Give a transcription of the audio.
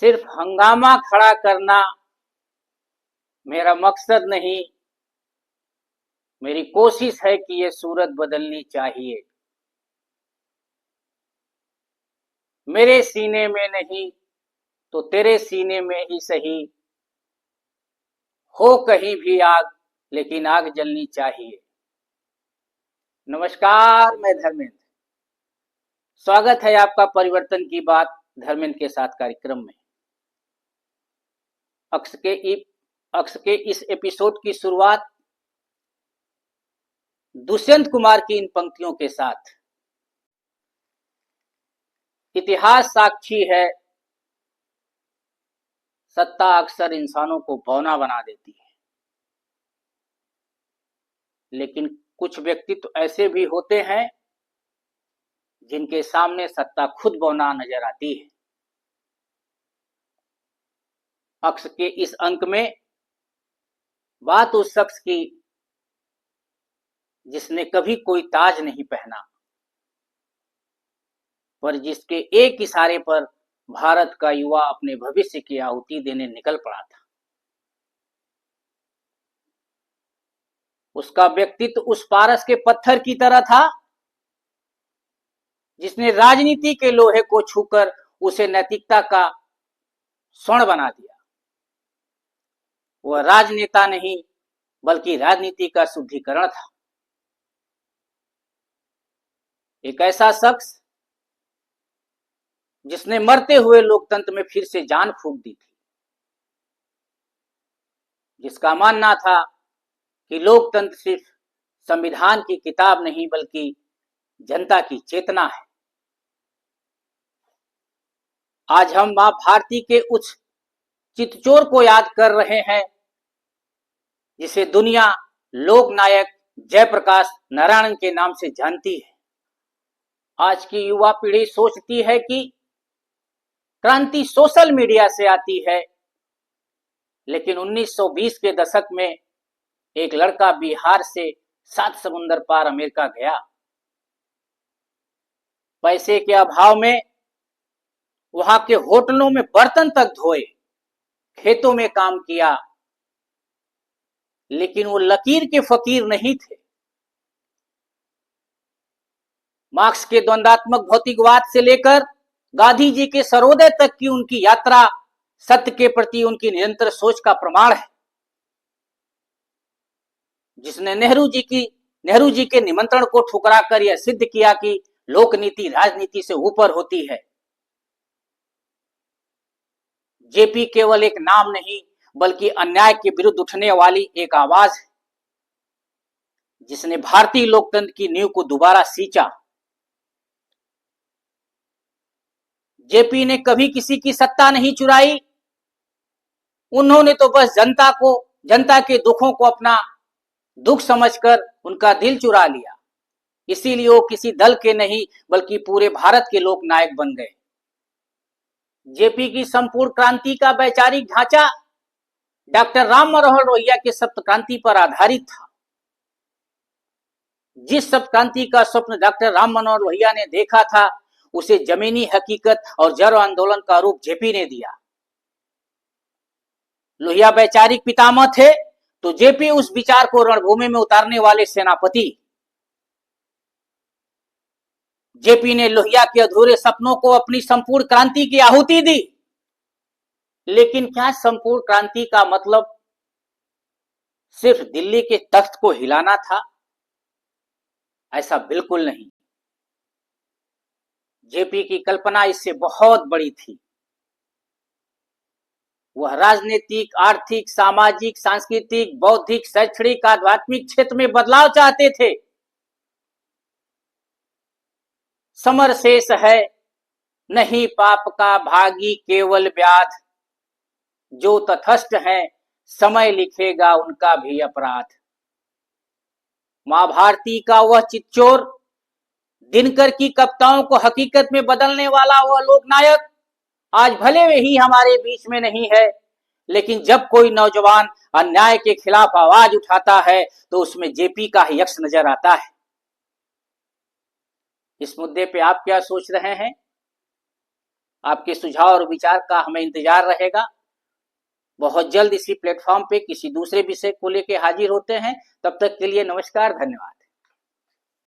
सिर्फ हंगामा खड़ा करना मेरा मकसद नहीं। मेरी कोशिश है कि ये सूरत बदलनी चाहिए। मेरे सीने में नहीं तो तेरे सीने में ही सही, हो कहीं भी आग लेकिन आग जलनी चाहिए। नमस्कार, मैं धर्मेंद्र। स्वागत है आपका परिवर्तन की बात धर्मेंद्र के साथ कार्यक्रम में। अक्स के इस एपिसोड की शुरुआत दुष्यंत कुमार की इन पंक्तियों के साथ। इतिहास साक्षी है, सत्ता अक्सर इंसानों को बौना बना देती है, लेकिन कुछ व्यक्तित्व ऐसे भी होते हैं जिनके सामने सत्ता खुद बौना नजर आती है। अक्स के इस अंक में बात उस शख्स की जिसने कभी कोई ताज नहीं पहना, पर जिसके एक इशारे पर भारत का युवा अपने भविष्य की आहुति देने निकल पड़ा था। उसका व्यक्तित्व उस पारस के पत्थर की तरह था जिसने राजनीति के लोहे को छूकर उसे नैतिकता का स्वर्ण बना दिया। वह राजनेता नहीं बल्कि राजनीति का शुद्धिकरण था। एक ऐसा शख्स जिसने मरते हुए लोकतंत्र में फिर से जान फूंक दी थी, जिसका मानना था कि लोकतंत्र सिर्फ संविधान की किताब नहीं बल्कि जनता की चेतना है। आज हम मां भारती के उस चितचोर को याद कर रहे हैं जिसे दुनिया लोकनायक जयप्रकाश नारायण के नाम से जानती है। आज की युवा पीढ़ी सोचती है कि क्रांति सोशल मीडिया से आती है, लेकिन 1920 के दशक में एक लड़का बिहार से 7 समुंदर पार अमेरिका गया। पैसे के अभाव में वहां के होटलों में बर्तन तक धोए, खेतों में काम किया, लेकिन वो लकीर के फकीर नहीं थे। मार्क्स के द्वंद्वात्मक भौतिकवाद से लेकर गांधी जी के सर्वोदय तक की उनकी यात्रा सत्य के प्रति उनकी निरंतर सोच का प्रमाण है, जिसने नेहरू जी के निमंत्रण को ठुकराकर यह सिद्ध किया कि लोकनीति राजनीति से ऊपर होती है। जेपी केवल एक नाम नहीं बल्कि अन्याय के विरुद्ध उठने वाली एक आवाज है, जिसने भारतीय लोकतंत्र की नींव को दोबारा सींचा। जेपी ने कभी किसी की सत्ता नहीं चुराई। उन्होंने तो बस जनता के दुखों को अपना दुख समझकर उनका दिल चुरा लिया। इसीलिए वो किसी दल के नहीं बल्कि पूरे भारत के लोक नायक बन गए। जेपी की संपूर्ण क्रांति का वैचारिक ढांचा डॉक्टर राम मनोहर लोहिया के सप्त क्रांति पर आधारित था। जिस सप्त क्रांति का स्वप्न डॉक्टर राम मनोहर लोहिया ने देखा था, उसे जमीनी हकीकत और जन आंदोलन का रूप जेपी ने दिया। लोहिया वैचारिक पितामह थे तो जेपी उस विचार को रणभूमि में उतारने वाले सेनापति। जेपी ने लोहिया के अधूरे सपनों को अपनी संपूर्ण क्रांति की आहुति दी। लेकिन क्या संपूर्ण क्रांति का मतलब सिर्फ दिल्ली के तख्त को हिलाना था? ऐसा बिल्कुल नहीं। जेपी की कल्पना इससे बहुत बड़ी थी। वह राजनीतिक, आर्थिक, सामाजिक, सांस्कृतिक, बौद्धिक, शैक्षणिक, आध्यात्मिक क्षेत्र में बदलाव चाहते थे। समर शेष है नहीं पाप का भागी केवल व्याध, जो तथस्थ है समय लिखेगा उनका भी अपराध। मां भारती का वह चितचोर, दिनकर की कविताओं को हकीकत में बदलने वाला वह लोकनायक आज भले वे ही हमारे बीच में नहीं है, लेकिन जब कोई नौजवान अन्याय के खिलाफ आवाज उठाता है तो उसमें जेपी का ही यक्ष नजर आता है। इस मुद्दे पे आप क्या सोच रहे हैं? आपके सुझाव और विचार का हमें इंतजार रहेगा। बहुत जल्द इसी प्लेटफॉर्म पे किसी दूसरे विषय को लेकर हाजिर होते हैं। तब तक के लिए नमस्कार, धन्यवाद।